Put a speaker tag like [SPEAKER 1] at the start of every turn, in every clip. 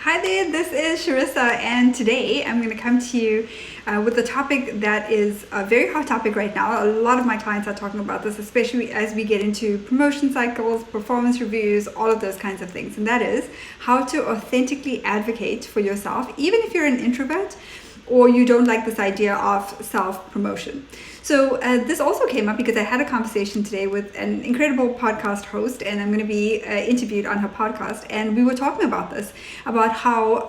[SPEAKER 1] Hi there, this is Sharissa, and today I'm going to come to you with a topic that is a very hot topic right now. A lot of my clients are talking about this, especially as we get into promotion cycles, performance reviews, all of those kinds of things. And that is how to authentically advocate for yourself, even if you're an introvert or you don't like this idea of self-promotion. So this also came up because I had a conversation today with an incredible podcast host, and I'm going to be interviewed on her podcast. And we were talking about this, about how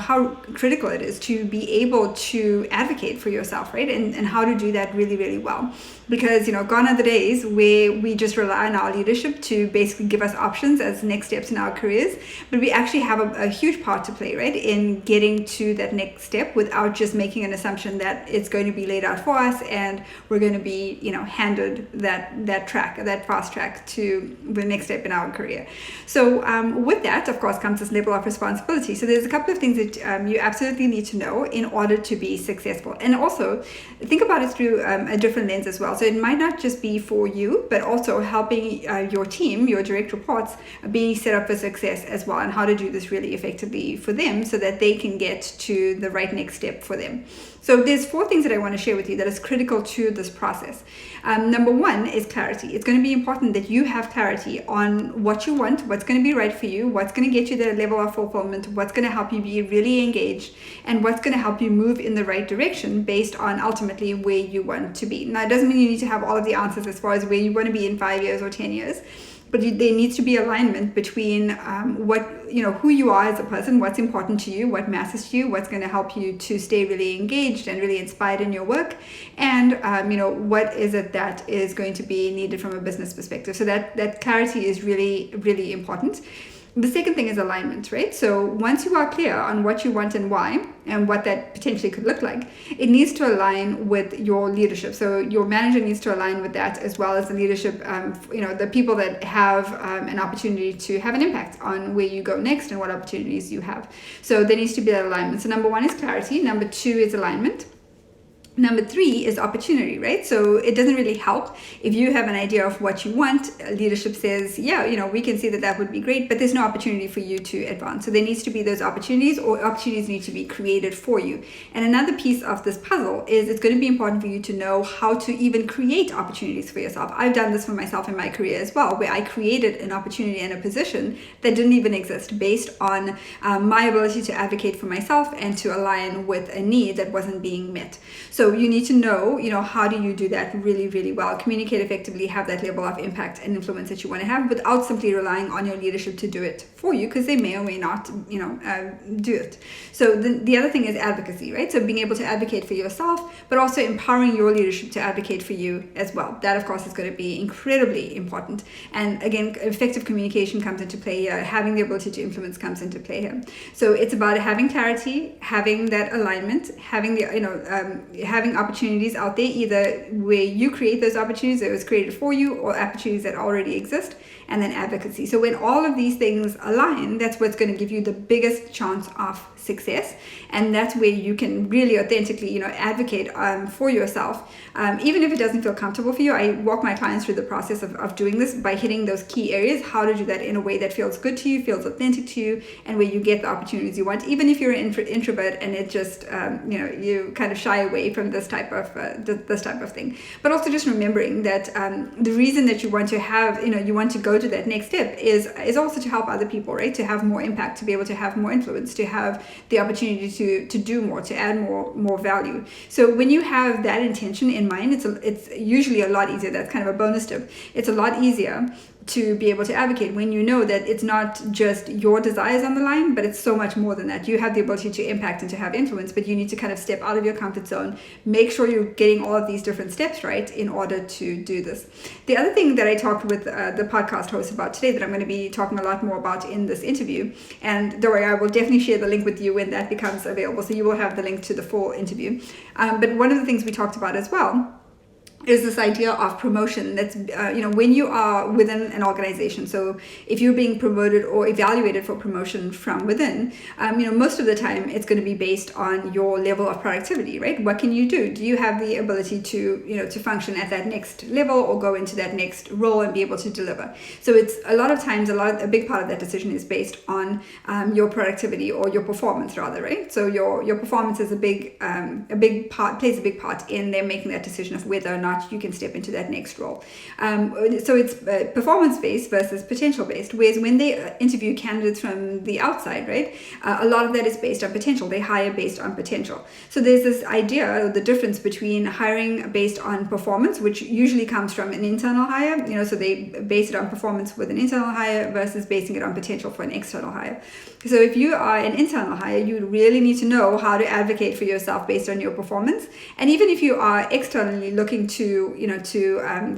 [SPEAKER 1] how critical it is to be able to advocate for yourself, right? And how to do that really, really well. Because gone are the days where we just rely on our leadership to basically give us options as next steps in our careers, but we actually have a huge part to play, right, in getting to that next step without just making an assumption that it's going to be laid out for us and we're going to be handed that fast track to the next step in our career. So with that, of course, comes this level of responsibility. So there's a couple of things that you absolutely need to know in order to be successful, and also think about it through a different lens as well. So it might not just be for you, but also helping your team, your direct reports, be set up for success as well, and how to do this really effectively for them so that they can get to the right next step for them. So there's 4 things that I want to share with you that is critical to this process. Number 1 is clarity. It's going to be important that you have clarity on what you want, what's going to be right for you, what's going to get you that level of fulfillment, what's going to help you be really engaged, and what's going to help you move in the right direction based on ultimately where you want to be. Now, it doesn't mean you need to have all of the answers as far as where you want to be in 5 years or 10 years. But there needs to be alignment between who you are as a person, what's important to you, what matters to you, what's going to help you to stay really engaged and really inspired in your work, and what is it that is going to be needed from a business perspective. So that clarity is really, really important. The second thing is alignment, right? So once you are clear on what you want and why, and what that potentially could look like, it needs to align with your leadership. So your manager needs to align with that, as well as the leadership, the people that have an opportunity to have an impact on where you go next and what opportunities you have. So there needs to be that alignment. So number 1 is clarity. Number 2 is alignment. Number 3 is opportunity, right? So it doesn't really help if you have an idea of what you want. Leadership says, we can see that would be great, but there's no opportunity for you to advance. So there needs to be those opportunities, or opportunities need to be created for you. And another piece of this puzzle is it's going to be important for you to know how to even create opportunities for yourself. I've done this for myself in my career as well, where I created an opportunity and a position that didn't even exist based on my ability to advocate for myself and to align with a need that wasn't being met. So you need to know, how do you do that really, really well, communicate effectively, have that level of impact and influence that you want to have without simply relying on your leadership to do it for you, because they may or may not, do it. So the other thing is advocacy, right? So being able to advocate for yourself, but also empowering your leadership to advocate for you as well. That, of course, is going to be incredibly important. And again, effective communication comes into play here. Having the ability to influence comes into play here. So it's about having clarity, having that alignment, having having opportunities out there, either where you create those opportunities that was created for you, or opportunities that already exist, and then advocacy. So when all of these things align, that's what's going to give you the biggest chance of success, and that's where you can really authentically advocate for yourself, even if it doesn't feel comfortable for you. I walk my clients through the process of doing this by hitting those key areas, how to do that in a way that feels good to you, feels authentic to you, and where you get the opportunities you want, even if you're an introvert and it just you kind of shy away from this type of thing. But also just remembering that the reason that you want to have you want to go to that next step is also to help other people, right? To have more impact, to be able to have more influence, to have the opportunity to do more, to add more value. So when you have that intention in mind, it's usually a lot easier. That's kind of a bonus tip. It's a lot easier to be able to advocate when you know that it's not just your desires on the line, but it's so much more than that. You have the ability to impact and to have influence, but you need to kind of step out of your comfort zone, make sure you're getting all of these different steps right in order to do this. The other thing that I talked with the podcast host about today, that I'm going to be talking a lot more about in this interview, and don't worry, I will definitely share the link with you when that becomes available, so you will have the link to the full interview. But one of the things we talked about as well is this idea of promotion. That's when you are within an organization. So if you're being promoted or evaluated for promotion from within, most of the time it's going to be based on your level of productivity, right? What can you do? Do you have the ability to function at that next level or go into that next role and be able to deliver? So it's a lot of times a big part of that decision is based on your productivity or your performance rather, right? So your performance is plays a big part in them making that decision of whether or not you can step into that next role. So it's performance-based versus potential-based, whereas when they interview candidates from the outside, right, a lot of that is based on potential. They hire based on potential. So there's this idea, the difference between hiring based on performance, which usually comes from an internal hire, so they base it on performance with an internal hire versus basing it on potential for an external hire. So if you are an internal hire, you really need to know how to advocate for yourself based on your performance. And even if you are externally looking to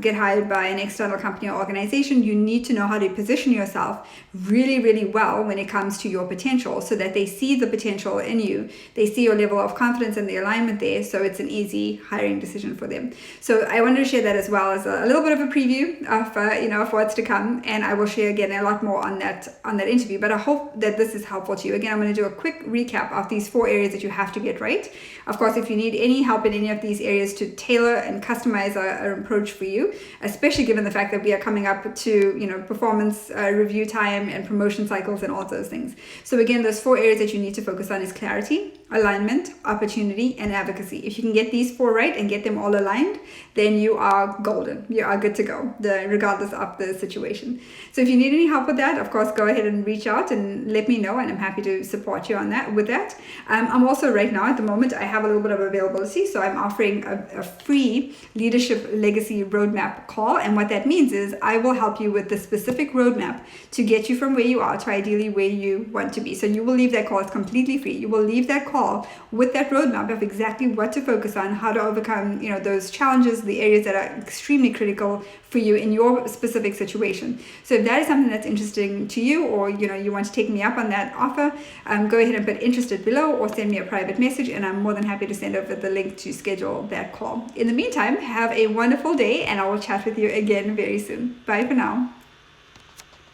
[SPEAKER 1] get hired by an external company or organization, you need to know how to position yourself really, really well when it comes to your potential, so that they see the potential in you. They see your level of confidence and the alignment there, so it's an easy hiring decision for them. So I wanted to share that as well as a little bit of a preview of what's to come, and I will share again a lot more on that interview. But I hope that this is helpful to you. Again, I'm going to do a quick recap of these 4 areas that you have to get right. Of course, if you need any help in any of these areas to tailor and customize our approach for you, especially given the fact that we are coming up to performance review time and promotion cycles and all of those things. So again, those 4 areas that you need to focus on is clarity, alignment, opportunity, and advocacy. If you can get these 4 right and get them all aligned, then you are golden. You are good to go, regardless of the situation. So if you need any help with that, of course, go ahead and reach out and let me know, and I'm happy to support you on that. With that, I'm also right now at the moment I have a little bit of availability, so I'm offering a free leadership legacy roadmap call, and what that means is I will help you with the specific roadmap to get you from where you are to ideally where you want to be. So you will leave that call. It's completely free. You will leave that call with that roadmap of exactly what to focus on, how to overcome those challenges, the areas that are extremely critical for you in your specific situation. So if that is something that's interesting to you, or you want to take me up on that offer, go ahead and put interested below or send me a private message, and I'm more than happy to send over the link to schedule that call. In the meantime, have a wonderful day, and I will chat with you again very soon. Bye for now.